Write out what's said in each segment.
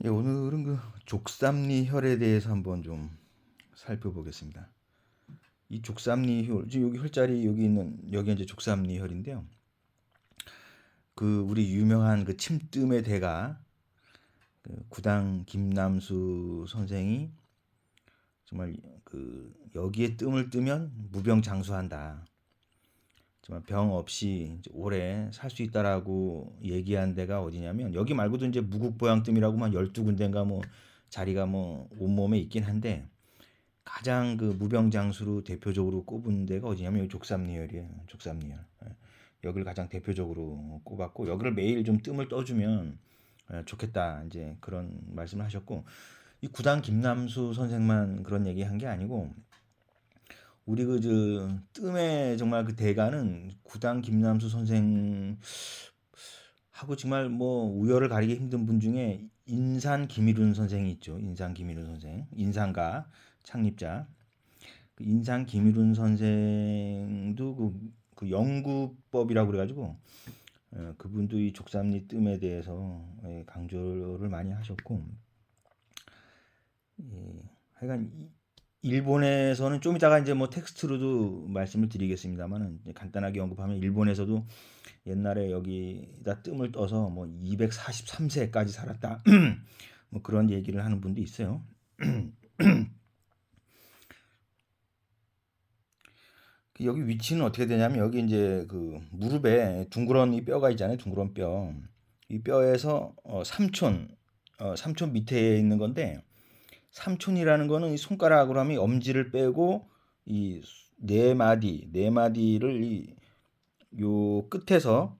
예, 오늘은 그 족삼리혈에 대해서 한번 좀 살펴보겠습니다. 이 족삼리혈, 지금 여기 혈자리 여기 있는 여기 이제 족삼리혈인데요. 그 우리 유명한 그 침뜸의 대가 그 구당 김남수 선생이 정말 그 여기에 뜸을 뜨면 무병장수한다. 정말 병 없이 오래 살 수 있다라고 얘기한 데가 어디냐면 여기 말고도 이제 무국보양뜸이라고만 12군데인가 뭐 자리가 뭐 온몸에 있긴 한데 가장 그 무병장수로 대표적으로 꼽은 데가 어디냐면 여기 족삼리혈이에요. 족삼리혈. 예. 여기를 가장 대표적으로 꼽았고 여기를 매일 좀 뜸을 떠주면 좋겠다 이제 그런 말씀을 하셨고 이 구단 김남수 선생만 그런 얘기한 게 아니고 우리 그 저 뜸의 정말 그 대가는 구단 김남수 선생 하고 정말 뭐 우열을 가리기 힘든 분 중에 인산 김일훈 선생이 있죠. 인산 김일훈 선생, 인산가 창립자. 그 인산 김일훈 선생도 그 영구법이라고 그래가지고 그분도 이 족삼리 뜸에 대해서 강조를 많이 하셨고 하여간 일본에서는 좀 이따가 이제 뭐 텍스트로도 말씀을 드리겠습니다만은 간단하게 언급하면 일본에서도 옛날에 여기다 뜸을 떠서 뭐 243세까지 살았다 뭐 그런 얘기를 하는 분도 있어요. 여기 위치는 어떻게 되냐면 여기 이제 그 무릎에 둥그런 이 뼈가 있잖아요. 둥그런 뼈. 이 뼈에서 삼촌 밑에 있는 건데 삼촌이라는 거는 이 손가락으로 하면 엄지를 빼고 이 네 마디를 이 요 끝에서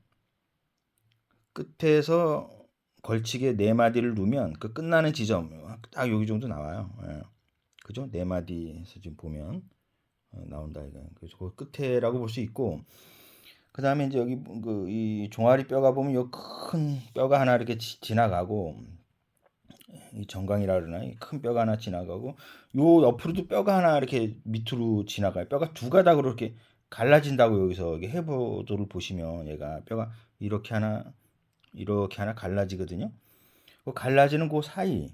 걸치게 네 마디를 누면 그 끝나는 지점 딱 여기 정도 나와요. 예. 그죠? 네 마디에서 지금 보면 나온다 이거. 그래서 그 끝에라고 볼 수 있고 그다음에 이제 여기 그 이 종아리 뼈가 보면 요 큰 뼈가 하나 이렇게 지나가고 이 정강이라 그러나 이 큰 뼈가 하나 지나가고 요 옆으로도 뼈가 하나 이렇게 밑으로 지나가요. 뼈가 두 가닥으로 이렇게 갈라진다고 여기서 이게 해보도를 보시면 얘가 뼈가 이렇게 하나 갈라지거든요. 그 갈라지는 그 사이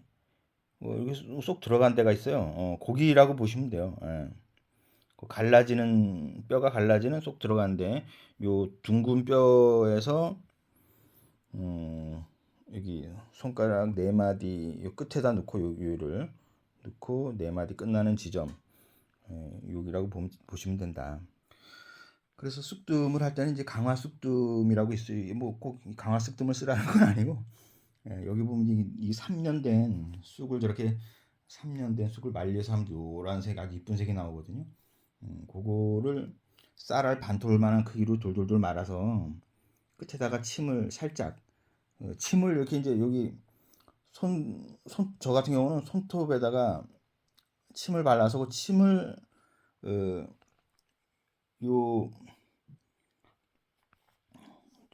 여기 쏙 들어간 데가 있어요. 고기라고 보시면 돼요. 예. 그 갈라지는 뼈가 갈라지는 쏙 들어간데 요 둥근 뼈에서 음, 여기 손가락 네 마디 요 끝에다 놓고 요를 넣고 네 마디 끝나는 지점 여기라고 보시면 된다. 그래서 쑥뜸을 할 때는 이제 강화 쑥뜸이라고 있어요. 뭐 꼭 강화 쑥뜸을 쓰라는 건 아니고 여기 보면 이 3년 된 쑥을 저렇게 3년 된 쑥을 말려서 하면 노란색 아주 이쁜 색이 나오거든요. 그거를 쌀알 반톨만한 크기로 돌돌돌 말아서 끝에다가 침을 살짝 침을 이렇게 이제 여기 저 같은 경우는 손톱에다가 침을 발라서 그 침을 어, 요,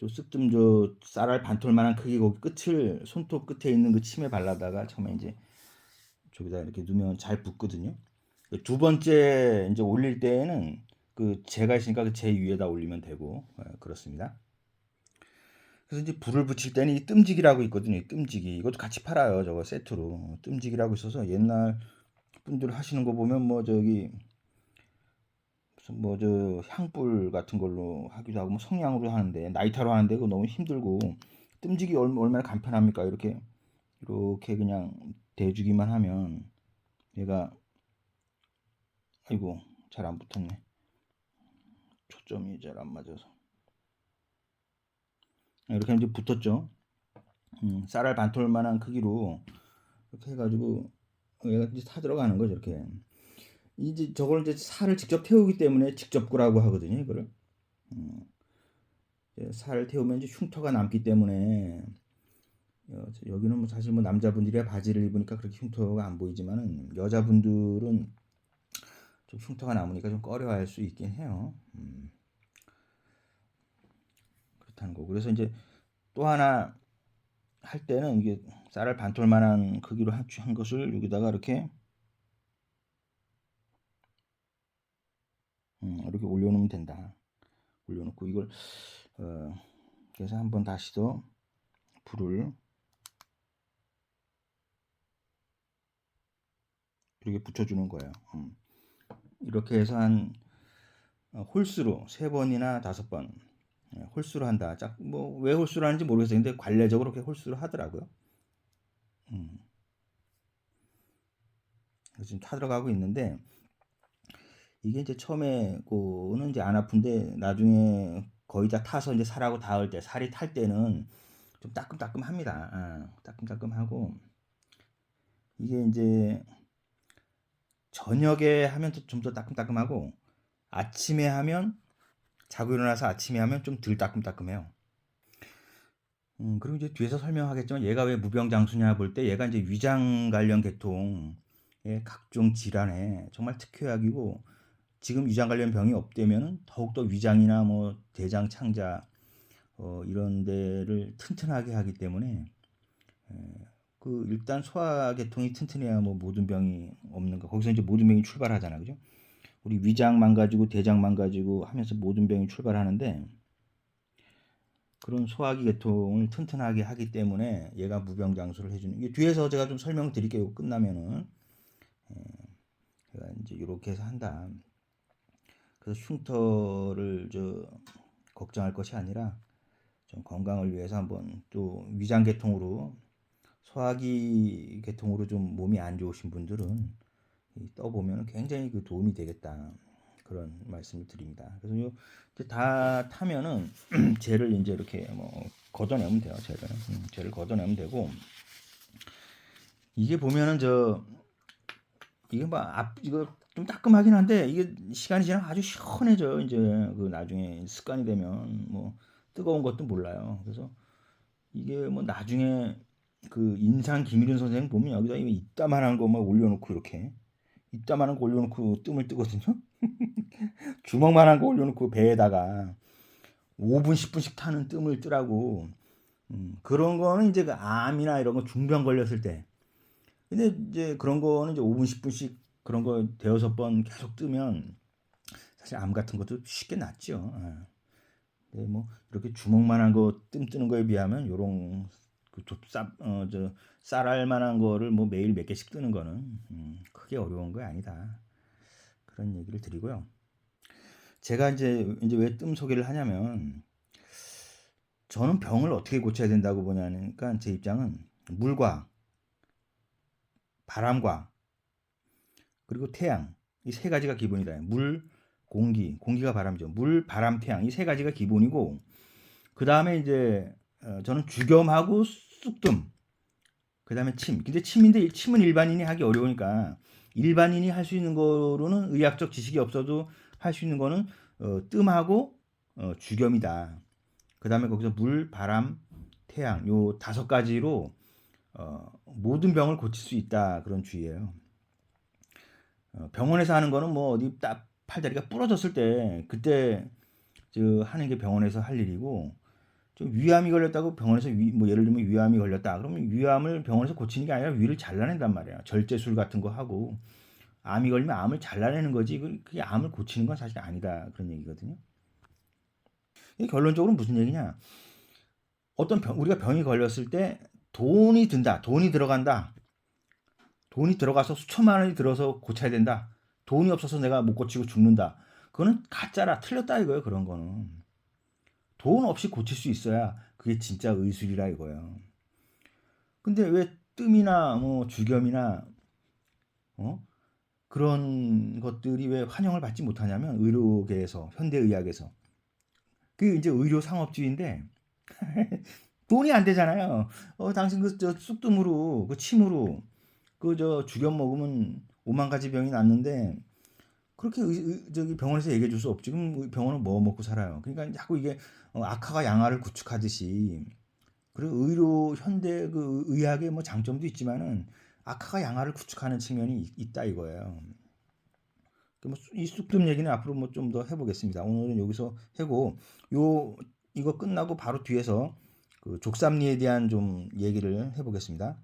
쑥좀 쌀알 반톨만한 크기 그 끝을 손톱 끝에 있는 그 침에 발라다가 처음에 이제 저기다 이렇게 넣으면 잘 붙거든요. 두 번째 이제 올릴 때에는 그 재가 있으니까 그 재 위에다 올리면 되고 그렇습니다. 그래서 이제 불을 붙일 때는 이 뜸지기라고 있거든요. 이 뜸지기 이것도 같이 팔아요. 저거 세트로 뜸지기라고 있어서 옛날 분들 하시는 거 보면 뭐 저기 무슨 뭐 저 향불 같은 걸로 하기도 하고 뭐 성냥으로 하는데 나이타로 하는데 그거 너무 힘들고 뜸지기 얼마나 간편합니까? 이렇게 그냥 대주기만 하면 얘가 아이고 잘 안 붙었네. 초점이 잘 안 맞아서 이렇게 이제 붙었죠. 쌀알 반톨만한 크기로 이렇게 해가지고 얘가 이제 타 들어가는 거죠. 이렇게 이제 저걸 이제 살을 직접 태우기 때문에 직접구라고 하거든요. 이거를 살을 태우면 이제 흉터가 남기 때문에 여기는 뭐 사실 뭐 남자분들이야 바지를 입으니까 그렇게 흉터가 안 보이지만은 여자분들은 좀 흉터가 남으니까 좀 꺼려할 수 있긴 해요. 그렇다는 거. 그래서 이제 또 하나 할 때는 이게 쌀을 반톨만한 크기로 한 것을 여기다가 이렇게 올려놓으면 된다. 올려놓고 이걸 그래서 한번 다시 더 불을 이렇게 붙여주는 거예요. 이렇게 해서 한 홀수로 3번이나 5번 홀수로 한다. 뭐 왜 홀수로 하는지 모르겠어요. 근데 관례적으로 그렇게 홀수로 하더라고요. 지금 타 들어가고 있는데 이게 이제 처음에 거는 이제 안 아픈데 나중에 거의 다 타서 이제 살하고 닿을 때, 살이 탈 때는 좀 따끔따끔합니다. 따끔따끔하고 이게 이제 저녁에 하면 좀 더 따끔따끔하고 아침에 하면 자고 일어나서 아침에 하면 좀 덜 따끔따끔해요. 그리고 이제 뒤에서 설명하겠지만 얘가 왜 무병장수냐 볼 때 얘가 이제 위장 관련 계통의 각종 질환에 정말 특효약이고 지금 위장 관련 병이 없다면 더욱더 위장이나 뭐 대장 창자 이런 데를 튼튼하게 하기 때문에 그 일단 소화계통이 튼튼해야 뭐 모든 병이 없는 거. 거기서 이제 모든 병이 출발하잖아, 그죠? 우리 위장 망가지고 대장 망가지고 하면서 모든 병이 출발하는데 그런 소화기 계통을 튼튼하게 하기 때문에 얘가 무병장수를 해주는. 이게 뒤에서 제가 좀 설명드릴게요. 끝나면은 제가 이제 이렇게 해서 한다. 그래서 흉터를 걱정할 것이 아니라 좀 건강을 위해서 한번 또 위장 계통으로 소화기 계통으로 좀 몸이 안 좋으신 분들은 떠보면 굉장히 그 도움이 되겠다. 그런 말씀을 드립니다. 그래서 이제 다 타면은 젤을 이제 이렇게 뭐 걷어내면 돼요. 젤을 걷어내면 되고 이게 보면은 이게 이거 좀 따끔하긴 한데 이게 시간이 지나면 아주 시원해져요. 이제 그 나중에 습관이 되면 뭐 뜨거운 것도 몰라요. 그래서 이게 뭐 나중에 그 인상 김일윤 선생님 보면 여기다 이따만한 거 막 올려놓고 이렇게 이따만한 거 올려놓고 뜸을 뜨거든요. 주먹만한 거 올려놓고 배에다가 5분 10분씩 타는 뜸을 뜨라고. 그런 거는 이제 그 암이나 이런 거 중병 걸렸을 때. 근데 이제 그런 거는 이제 5분 10분씩 그런 거 대여섯 번 계속 뜨면 사실 암 같은 것도 쉽게 낫죠. 근데 뭐 이렇게 주먹만한 거 뜸 뜨는 거에 비하면 요런 쌀알 만한 거를 뭐 매일 몇 개씩 뜨는 거는 크게 어려운 거 아니다. 그런 얘기를 드리고요. 제가 이제 왜 뜸 소개를 하냐면 저는 병을 어떻게 고쳐야 된다고 보냐니까 제 입장은 물과 바람과 그리고 태양 이 세 가지가 기본이다. 물, 공기가 바람이죠. 물, 바람, 태양 이 세 가지가 기본이고 그 다음에 이제 저는 주겸하고 쑥뜸 그 다음에 침. 근데 침은 일반인이 하기 어려우니까 일반인이 할 수 있는 거로는 의학적 지식이 없어도 할 수 있는 거는 뜸하고 주겸이다. 그 다음에 거기서 물, 바람, 태양 요 5가지로 모든 병을 고칠 수 있다. 그런 주의예요. 병원에서 하는 거는 뭐 어디 딱 팔다리가 부러졌을 때 그때 하는 게 병원에서 할 일이고 좀 위암이 걸렸다고 병원에서 뭐 예를 들면 위암이 걸렸다 그러면 위암을 병원에서 고치는 게 아니라 위를 잘라낸단 말이에요. 절제술 같은 거 하고 암이 걸리면 암을 잘라내는 거지 그게 암을 고치는 건 사실 아니다 그런 얘기거든요. 결론적으로 무슨 얘기냐? 우리가 병이 걸렸을 때 돈이 든다, 돈이 들어간다. 돈이 들어가서 수천만 원이 들어서 고쳐야 된다. 돈이 없어서 내가 못 고치고 죽는다. 그거는 가짜라, 틀렸다 이거예요. 그런 거는 돈 없이 고칠 수 있어야 그게 진짜 의술이라 이거예요. 근데 왜 뜸이나 뭐 주겸이나 그런 것들이 왜 환영을 받지 못하냐면 의료계에서 현대의학에서 그게 이제 의료 상업주의인데 돈이 안 되잖아요. 당신 쑥뜸으로 그 침으로 주겸 먹으면 5만 가지 병이 낫는데 그렇게 병원에서 얘기해 줄 수 없지. 그럼 병원은 뭐 먹고 살아요. 그러니까 자꾸 이게 악화가 양화를 구축하듯이 그리고 현대 그 의학의 뭐 장점도 있지만은 악화가 양화를 구축하는 측면이 있다 이거예요. 이 쑥뜸 얘기는 앞으로 뭐 좀 더 해보겠습니다. 오늘은 여기서 하고 이거 끝나고 바로 뒤에서 그 족삼리에 대한 좀 얘기를 해보겠습니다.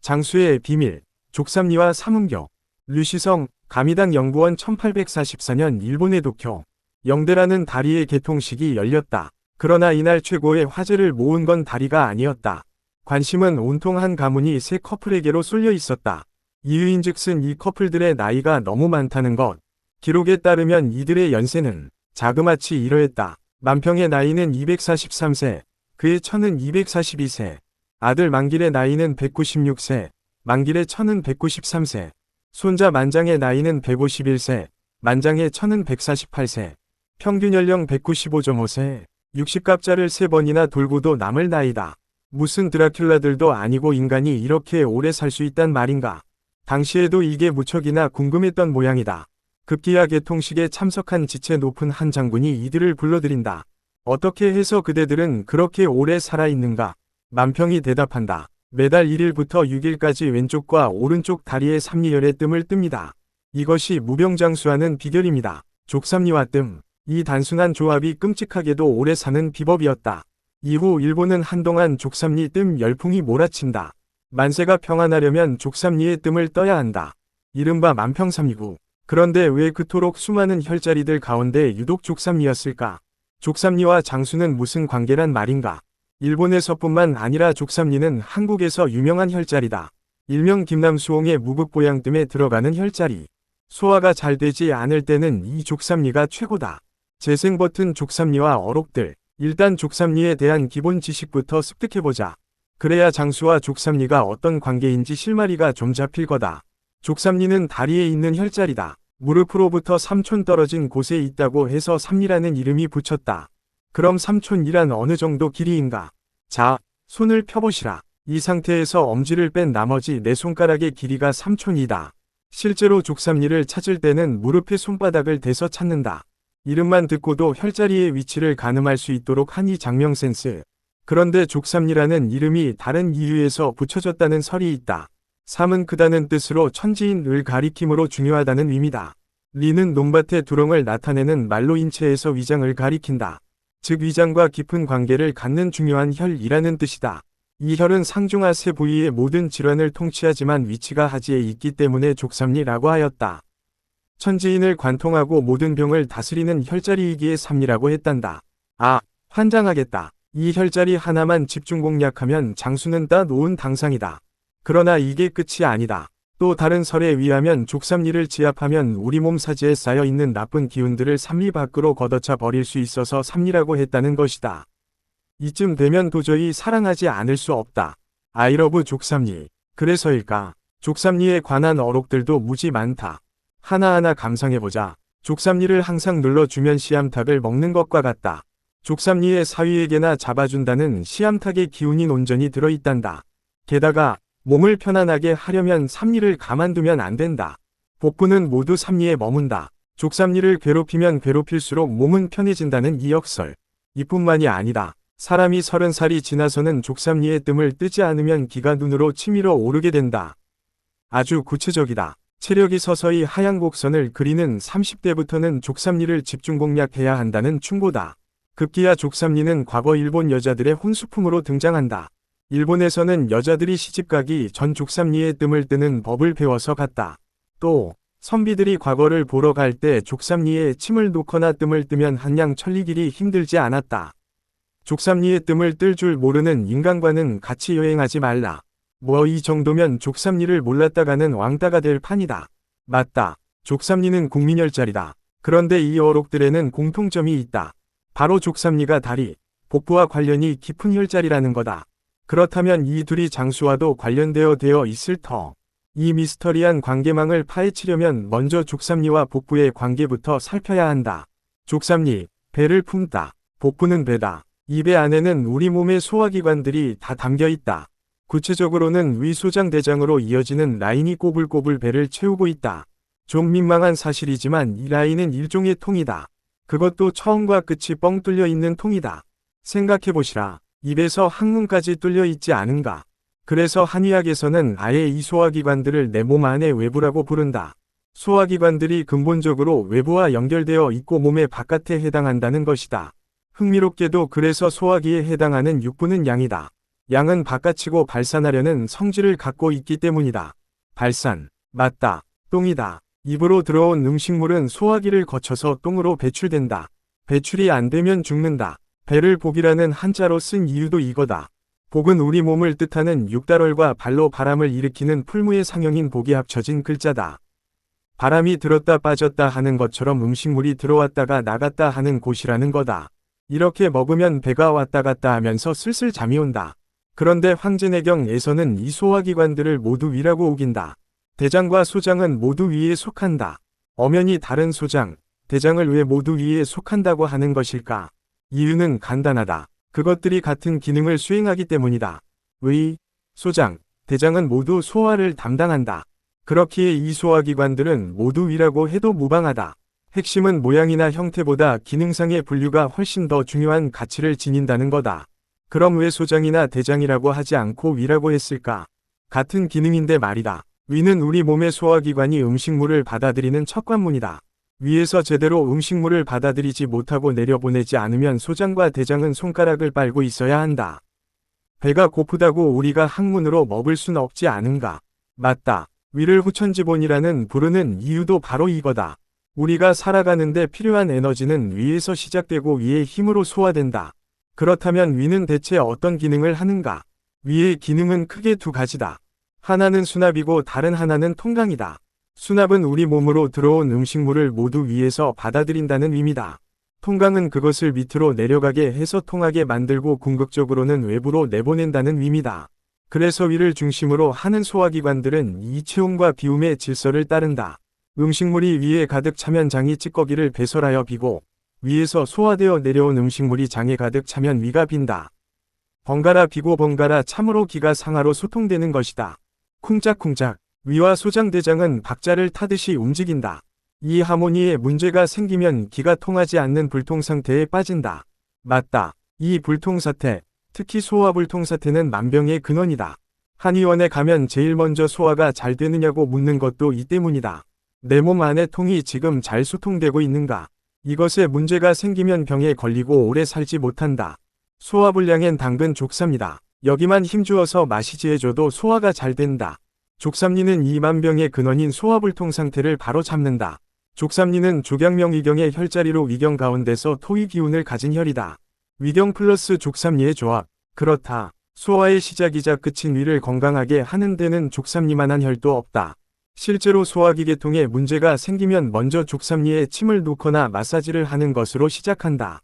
장수의 비밀, 족삼리와 삼음격, 류시성, 가미당 연구원 1844년 일본의 도쿄, 영대라는 다리의 개통식이 열렸다. 그러나 이날 최고의 화제를 모은 건 다리가 아니었다. 관심은 온통 한 가문이 세 커플에게로 쏠려 있었다. 이유인즉슨 이 커플들의 나이가 너무 많다는 것. 기록에 따르면 이들의 연세는 자그마치 이러했다. 만평의 나이는 243세, 그의 처는 242세, 아들 만길의 나이는 196세, 만길의 처는 193세, 손자 만장의 나이는 151세, 만장의 처는 148세, 평균 연령 195.5세, 60갑자를 3번이나 돌고도 남을 나이다. 무슨 드라큘라들도 아니고 인간이 이렇게 오래 살 수 있단 말인가. 당시에도 이게 무척이나 궁금했던 모양이다. 급기야 개통식에 참석한 지체 높은 한 장군이 이들을 불러들인다. 어떻게 해서 그대들은 그렇게 오래 살아있는가? 만평이 대답한다. 매달 1일부터 6일까지 왼쪽과 오른쪽 다리에 삼리열의 뜸을 뜹니다. 이것이 무병장수하는 비결입니다. 족삼리와 뜸. 이 단순한 조합이 끔찍하게도 오래 사는 비법이었다. 이후 일본은 한동안 족삼리 뜸 열풍이 몰아친다. 만세가 평안하려면 족삼리의 뜸을 떠야 한다. 이른바 만평삼리구. 그런데 왜 그토록 수많은 혈자리들 가운데 유독 족삼리였을까? 족삼리와 장수는 무슨 관계란 말인가? 일본에서뿐만 아니라 족삼리는 한국에서 유명한 혈자리다. 일명 김남수홍의 무극보양뜸에 들어가는 혈자리. 소화가 잘 되지 않을 때는 이 족삼리가 최고다. 재생버튼 족삼리와 어록들. 일단 족삼리에 대한 기본 지식부터 습득해보자. 그래야 장수와 족삼리가 어떤 관계인지 실마리가 좀 잡힐 거다. 족삼리는 다리에 있는 혈자리다. 무릎으로부터 3촌 떨어진 곳에 있다고 해서 삼리라는 이름이 붙였다. 그럼 3촌이란 어느 정도 길이인가? 자, 손을 펴보시라. 이 상태에서 엄지를 뺀 나머지 네 손가락의 길이가 3촌이다. 실제로 족삼리를 찾을 때는 무릎에 손바닥을 대서 찾는다. 이름만 듣고도 혈자리의 위치를 가늠할 수 있도록 한 이 장명 센스. 그런데 족삼리라는 이름이 다른 이유에서 붙여졌다는 설이 있다. 삼은 크다는 뜻으로 천지인을 가리킴으로 중요하다는 의미다. 리는 논밭의 두렁을 나타내는 말로 인체에서 위장을 가리킨다. 즉 위장과 깊은 관계를 갖는 중요한 혈이라는 뜻이다. 이 혈은 상중하 세 부위의 모든 질환을 통치하지만 위치가 하지에 있기 때문에 족삼리라고 하였다. 천지인을 관통하고 모든 병을 다스리는 혈자리이기에 삼리라고 했단다. 아, 환장하겠다. 이 혈자리 하나만 집중 공략하면 장수는 따 놓은 당상이다. 그러나 이게 끝이 아니다. 또 다른 설에 의하면 족삼리를 지압하면 우리 몸 사지에 쌓여 있는 나쁜 기운들을 삼리 밖으로 걷어차 버릴 수 있어서 삼리라고 했다는 것이다. 이쯤 되면 도저히 사랑하지 않을 수 없다. 아이러브 족삼리. 그래서일까? 족삼리에 관한 어록들도 무지 많다. 하나하나 감상해보자. 족삼리를 항상 눌러주면 씨암탉을 먹는 것과 같다. 족삼리의 사위에게나 잡아준다는 씨암탉의 기운이 온전히 들어있단다. 게다가 몸을 편안하게 하려면 삼리를 가만두면 안 된다. 복부는 모두 삼리에 머문다. 족삼리를 괴롭히면 괴롭힐수록 몸은 편해진다는 이 역설. 이뿐만이 아니다. 사람이 30살이 지나서는 족삼리의 뜸을 뜨지 않으면 기가 눈으로 치밀어 오르게 된다. 아주 구체적이다. 체력이 서서히 하향 곡선을 그리는 30대부터는 족삼리를 집중 공략해야 한다는 충고다. 급기야 족삼리는 과거 일본 여자들의 혼수품으로 등장한다. 일본에서는 여자들이 시집가기 전 족삼리의 뜸을 뜨는 법을 배워서 갔다. 또 선비들이 과거를 보러 갈 때 족삼리에 침을 놓거나 뜸을 뜨면 한양 천리길이 힘들지 않았다. 족삼리의 뜸을 뜰 줄 모르는 인간과는 같이 여행하지 말라. 뭐 이 정도면 족삼리를 몰랐다가는 왕따가 될 판이다. 맞다. 족삼리는 국민혈자리다. 그런데 이 어록들에는 공통점이 있다. 바로 족삼리가 다리, 복부와 관련이 깊은 혈자리라는 거다. 그렇다면 이 둘이 장수와도 관련되어 있을 터. 이 미스터리한 관계망을 파헤치려면 먼저 족삼리와 복부의 관계부터 살펴야 한다. 족삼리, 배를 품다. 복부는 배다. 이 배 안에는 우리 몸의 소화기관들이 다 담겨 있다. 구체적으로는 위소장대장으로 이어지는 라인이 꼬불꼬불 배를 채우고 있다. 좀 민망한 사실이지만 이 라인은 일종의 통이다. 그것도 처음과 끝이 뻥 뚫려 있는 통이다. 생각해보시라. 입에서 항문까지 뚫려 있지 않은가. 그래서 한의학에서는 아예 이 소화기관들을 내 몸 안의 외부라고 부른다. 소화기관들이 근본적으로 외부와 연결되어 있고 몸의 바깥에 해당한다는 것이다. 흥미롭게도 그래서 소화기에 해당하는 육부는 양이다. 양은 바깥이고 발산하려는 성질을 갖고 있기 때문이다. 발산, 맞다. 똥이다. 입으로 들어온 음식물은 소화기를 거쳐서 똥으로 배출된다. 배출이 안 되면 죽는다. 배를 복이라는 한자로 쓴 이유도 이거다. 복은 우리 몸을 뜻하는 육달월과 발로 바람을 일으키는 풀무의 상형인 복이 합쳐진 글자다. 바람이 들었다 빠졌다 하는 것처럼 음식물이 들어왔다가 나갔다 하는 곳이라는 거다. 이렇게 먹으면 배가 왔다 갔다 하면서 슬슬 잠이 온다. 그런데 황제내경에서는 이 소화기관들을 모두 위라고 우긴다. 대장과 소장은 모두 위에 속한다. 엄연히 다른 소장, 대장을 왜 모두 위에 속한다고 하는 것일까? 이유는 간단하다. 그것들이 같은 기능을 수행하기 때문이다. 의, 소장, 대장은 모두 소화를 담당한다. 그렇기에 이 소화기관들은 모두 위라고 해도 무방하다. 핵심은 모양이나 형태보다 기능상의 분류가 훨씬 더 중요한 가치를 지닌다는 거다. 그럼 왜 소장이나 대장이라고 하지 않고 위라고 했을까? 같은 기능인데 말이다. 위는 우리 몸의 소화기관이 음식물을 받아들이는 첫 관문이다. 위에서 제대로 음식물을 받아들이지 못하고 내려보내지 않으면 소장과 대장은 손가락을 빨고 있어야 한다. 배가 고프다고 우리가 항문으로 먹을 순 없지 않은가? 맞다. 위를 후천지본이라는 부르는 이유도 바로 이거다. 우리가 살아가는데 필요한 에너지는 위에서 시작되고 위의 힘으로 소화된다. 그렇다면 위는 대체 어떤 기능을 하는가? 위의 기능은 크게 두 가지다. 하나는 수납이고 다른 하나는 통강이다. 수납은 우리 몸으로 들어온 음식물을 모두 위에서 받아들인다는 의미다. 통강은 그것을 밑으로 내려가게 해서 통하게 만들고 궁극적으로는 외부로 내보낸다는 의미다. 그래서 위를 중심으로 하는 소화기관들은 이 체온과 비움의 질서를 따른다. 음식물이 위에 가득 차면 장이 찌꺼기를 배설하여 비고, 위에서 소화되어 내려온 음식물이 장에 가득 차면 위가 빈다. 번갈아 비고 번갈아 참으로 기가 상하로 소통되는 것이다. 쿵짝쿵짝. 위와 소장대장은 박자를 타듯이 움직인다. 이 하모니에 문제가 생기면 기가 통하지 않는 불통 상태에 빠진다. 맞다. 이 불통 사태, 특히 소화불통 사태는 만병의 근원이다. 한의원에 가면 제일 먼저 소화가 잘 되느냐고 묻는 것도 이 때문이다. 내 몸 안의 통이 지금 잘 소통되고 있는가? 이것에 문제가 생기면 병에 걸리고 오래 살지 못한다. 소화불량엔 당근 족삼이다. 여기만 힘주어서 마시지 해줘도 소화가 잘 된다. 족삼리는 이 만병의 근원인 소화불통 상태를 바로 잡는다. 족삼리는 족양명 위경의 혈자리로 위경 가운데서 토의 기운을 가진 혈이다. 위경 플러스 족삼리의 조합. 그렇다. 소화의 시작이자 끝인 위를 건강하게 하는 데는 족삼리만한 혈도 없다. 실제로 소화기계통에 문제가 생기면 먼저 족삼리에 침을 놓거나 마사지를 하는 것으로 시작한다.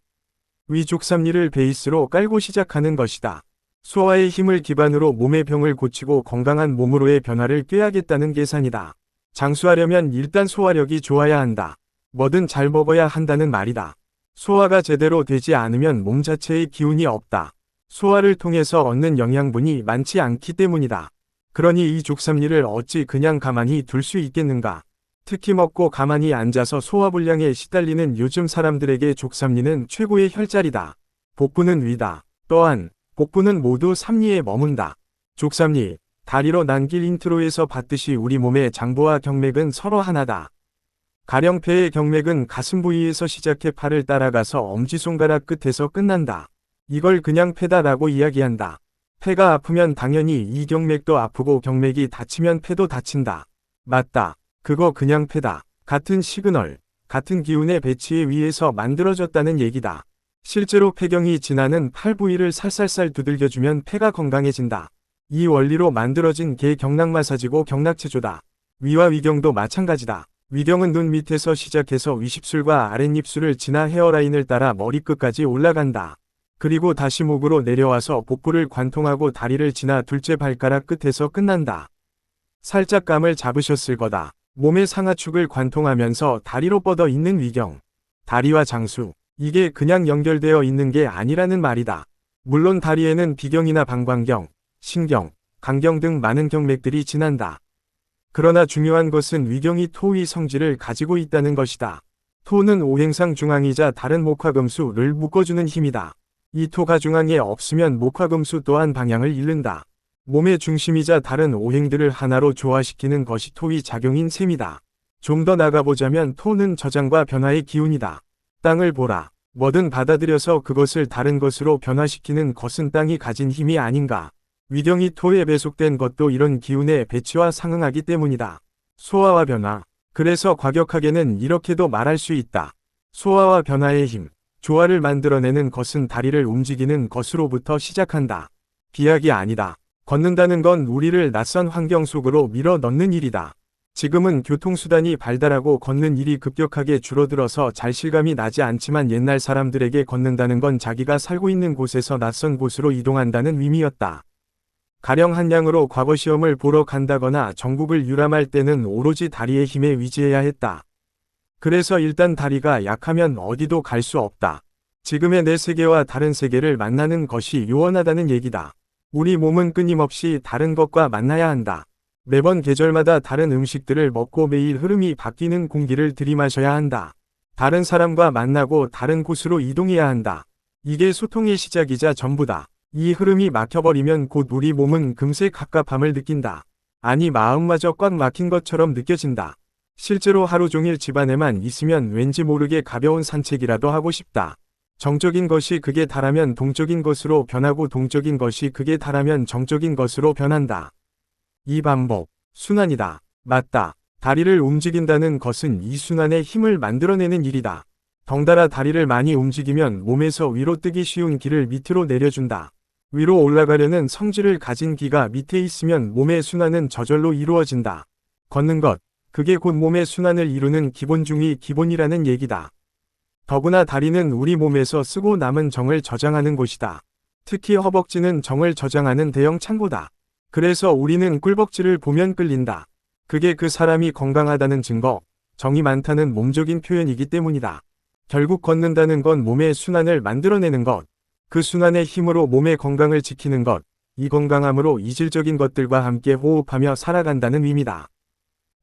위 족삼리를 베이스로 깔고 시작하는 것이다. 소화의 힘을 기반으로 몸의 병을 고치고 건강한 몸으로의 변화를 꾀하겠다는 계산이다. 장수하려면 일단 소화력이 좋아야 한다. 뭐든 잘 먹어야 한다는 말이다. 소화가 제대로 되지 않으면 몸 자체의 기운이 없다. 소화를 통해서 얻는 영양분이 많지 않기 때문이다. 그러니 이 족삼리를 어찌 그냥 가만히 둘 수 있겠는가? 특히 먹고 가만히 앉아서 소화불량에 시달리는 요즘 사람들에게 족삼리는 최고의 혈자리다. 복부는 위다. 또한 복부는 모두 삼리에 머문다. 족삼리, 다리로 난길 인트로에서 봤듯이 우리 몸의 장부와 경맥은 서로 하나다. 가령 폐의 경맥은 가슴 부위에서 시작해 팔을 따라가서 엄지손가락 끝에서 끝난다. 이걸 그냥 폐다라고 이야기한다. 폐가 아프면 당연히 이 경맥도 아프고 경맥이 다치면 폐도 다친다. 맞다. 그거 그냥 폐다. 같은 시그널, 같은 기운의 배치에 의해서 만들어졌다는 얘기다. 실제로 폐경이 지나는 팔 부위를 살살살 두들겨주면 폐가 건강해진다. 이 원리로 만들어진 게 경락 마사지고 경락체조다. 위와 위경도 마찬가지다. 위경은 눈 밑에서 시작해서 위십술과 아랫입술을 지나 헤어라인을 따라 머리끝까지 올라간다. 그리고 다시 목으로 내려와서 복부를 관통하고 다리를 지나 둘째 발가락 끝에서 끝난다. 살짝 감을 잡으셨을 거다. 몸의 상하축을 관통하면서 다리로 뻗어 있는 위경. 다리와 장수. 이게 그냥 연결되어 있는 게 아니라는 말이다. 물론 다리에는 비경이나 방광경, 신경, 간경 등 많은 경맥들이 지난다. 그러나 중요한 것은 위경이 토의 성질을 가지고 있다는 것이다. 토는 오행상 중앙이자 다른 목화금수를 묶어주는 힘이다. 이 토가 중앙에 없으면 목화금수 또한 방향을 잃는다. 몸의 중심이자 다른 오행들을 하나로 조화시키는 것이 토의 작용인 셈이다. 좀 더 나가보자면 토는 저장과 변화의 기운이다. 땅을 보라. 뭐든 받아들여서 그것을 다른 것으로 변화시키는 것은 땅이 가진 힘이 아닌가. 위경이 토에 배속된 것도 이런 기운의 배치와 상응하기 때문이다. 소화와 변화. 그래서 과격하게는 이렇게도 말할 수 있다. 소화와 변화의 힘. 조화를 만들어내는 것은 다리를 움직이는 것으로부터 시작한다. 비약이 아니다. 걷는다는 건 우리를 낯선 환경 속으로 밀어 넣는 일이다. 지금은 교통수단이 발달하고 걷는 일이 급격하게 줄어들어서 잘 실감이 나지 않지만 옛날 사람들에게 걷는다는 건 자기가 살고 있는 곳에서 낯선 곳으로 이동한다는 의미였다. 가령 한양으로 과거 시험을 보러 간다거나 전국을 유람할 때는 오로지 다리의 힘에 의지해야 했다. 그래서 일단 다리가 약하면 어디도 갈 수 없다. 지금의 내 세계와 다른 세계를 만나는 것이 요원하다는 얘기다. 우리 몸은 끊임없이 다른 것과 만나야 한다. 매번 계절마다 다른 음식들을 먹고 매일 흐름이 바뀌는 공기를 들이마셔야 한다. 다른 사람과 만나고 다른 곳으로 이동해야 한다. 이게 소통의 시작이자 전부다. 이 흐름이 막혀버리면 곧 우리 몸은 금세 갑갑함을 느낀다. 아니 마음마저 꽉 막힌 것처럼 느껴진다. 실제로 하루 종일 집안에만 있으면 왠지 모르게 가벼운 산책이라도 하고 싶다. 정적인 것이 극에 달하면 동적인 것으로 변하고 동적인 것이 극에 달하면 정적인 것으로 변한다. 이 반복, 순환이다. 맞다. 다리를 움직인다는 것은 이 순환의 힘을 만들어내는 일이다. 덩달아 다리를 많이 움직이면 몸에서 위로 뜨기 쉬운 기를 밑으로 내려준다. 위로 올라가려는 성질을 가진 기가 밑에 있으면 몸의 순환은 저절로 이루어진다. 걷는 것, 그게 곧 몸의 순환을 이루는 기본 중의 기본이라는 얘기다. 더구나 다리는 우리 몸에서 쓰고 남은 정을 저장하는 곳이다. 특히 허벅지는 정을 저장하는 대형 창고다. 그래서 우리는 꿀벅지를 보면 끌린다. 그게 그 사람이 건강하다는 증거, 정이 많다는 몸적인 표현이기 때문이다. 결국 걷는다는 건 몸의 순환을 만들어내는 것, 그 순환의 힘으로 몸의 건강을 지키는 것, 이 건강함으로 이질적인 것들과 함께 호흡하며 살아간다는 의미다.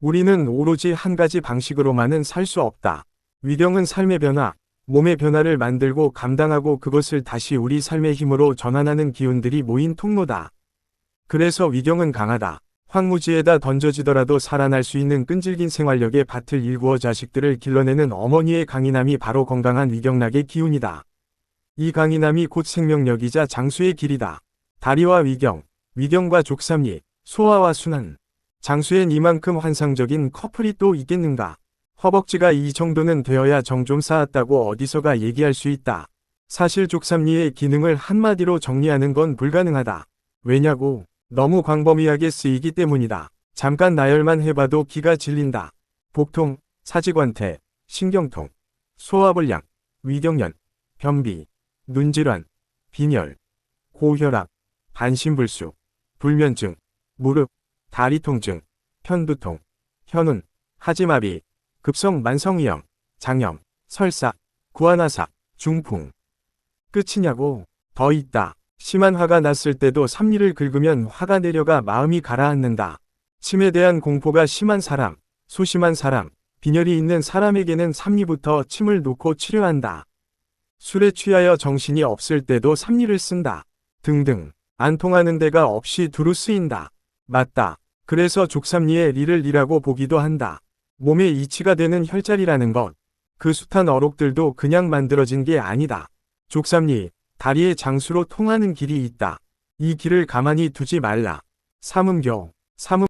우리는 오로지 한 가지 방식으로만은 살 수 없다. 위경은 삶의 변화, 몸의 변화를 만들고 감당하고 그것을 다시 우리 삶의 힘으로 전환하는 기운들이 모인 통로다. 그래서 위경은 강하다. 황무지에다 던져지더라도 살아날 수 있는 끈질긴 생활력의 밭을 일구어 자식들을 길러내는 어머니의 강인함이 바로 건강한 위경락의 기운이다. 이 강인함이 곧 생명력이자 장수의 길이다. 다리와 위경, 위경과 족삼리, 소화와 순환. 장수엔 이만큼 환상적인 커플이 또 있겠는가. 허벅지가 이 정도는 되어야 정 좀 쌓았다고 어디서가 얘기할 수 있다. 사실 족삼리의 기능을 한마디로 정리하는 건 불가능하다. 왜냐고? 너무 광범위하게 쓰이기 때문이다. 잠깐 나열만 해봐도 기가 질린다. 복통, 사지관태, 신경통, 소화불량, 위경련, 변비, 눈질환, 빈혈, 고혈압, 반신불수, 불면증, 무릎, 다리 통증, 편두통, 현운, 하지마비, 급성 만성위염, 장염, 설사, 구안화사, 중풍. 끝이냐고? 더 있다. 심한 화가 났을 때도 삼리를 긁으면 화가 내려가 마음이 가라앉는다. 침에 대한 공포가 심한 사람, 소심한 사람, 빈혈이 있는 사람에게는 삼리부터 침을 놓고 치료한다. 술에 취하여 정신이 없을 때도 삼리를 쓴다. 등등. 안 통하는 데가 없이 두루 쓰인다. 맞다. 그래서 족삼리의 리를 리라고 보기도 한다. 몸의 이치가 되는 혈자리라는 것. 그 숱한 어록들도 그냥 만들어진 게 아니다. 족삼리, 다리의 장수로 통하는 길이 있다. 이 길을 가만히 두지 말라. 삼음교, 삼음